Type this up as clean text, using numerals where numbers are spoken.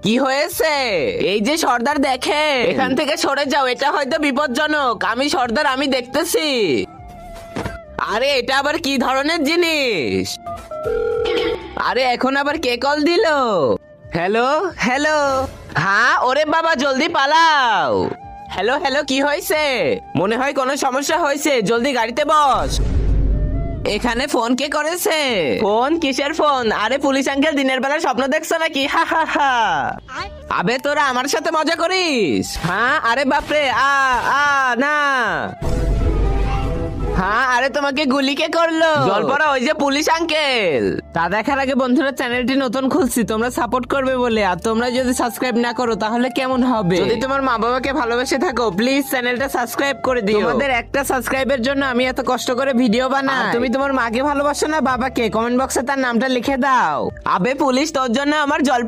কি হয়েছে? এই যে সর্দার দেখে, এখান থেকে সরে যাও, এটা হয়তো বিপজ্জনক। আমি সর্দার, আমি দেখতেছি। আরে এটা আবার কি ধরনের জিনিস? আরে এখন আবার কে কল দিল? Hello hello. হ্যাঁ, ওরে বাবা জলদি পালাও। হ্যালো হ্যালো, কি হয়েছে? মনে হয় কোনো সমস্যা হয়েছে, জলদি গাড়িতে বস। এখানে ফোন কে করেছে? ফোন? কিসের ফোন? আরে পুলিশ আঙ্কেল, দিনের বেলা স্বপ্ন দেখছো নাকি? হা হা হা। আবে তোরা আমার সাথে মজা করিস? হ্যাঁ, আরে বাপরে, না। হ্যাঁ, আরে তোমাকে গুলি কে করলো? জল পড়া ওই যে পুলিশ আঙ্কেল। তা দেখার আগে বন্ধুরা, চ্যানেলটি নতুন খুলছি, তোমরা সাপোর্ট করবে বলে। আর তোমরা যদি সাবস্ক্রাইব না করো তাহলে কেমন হবে? যদি তোমার মা বাবাকে ভালোবেসে থাকো, প্লিজ চ্যানেলটা সাবস্ক্রাইব করে দিও। তোমাদের একটা সাবস্ক্রাইবের জন্য আমি এত কষ্ট করে ভিডিও বানাই। তুমি তোমার মাকে ভালোবাসো না বাবাকে? কমেন্ট বক্সে তার নামটা লিখে দাও। আবে পুলিশ, তোর জন্য আমার জল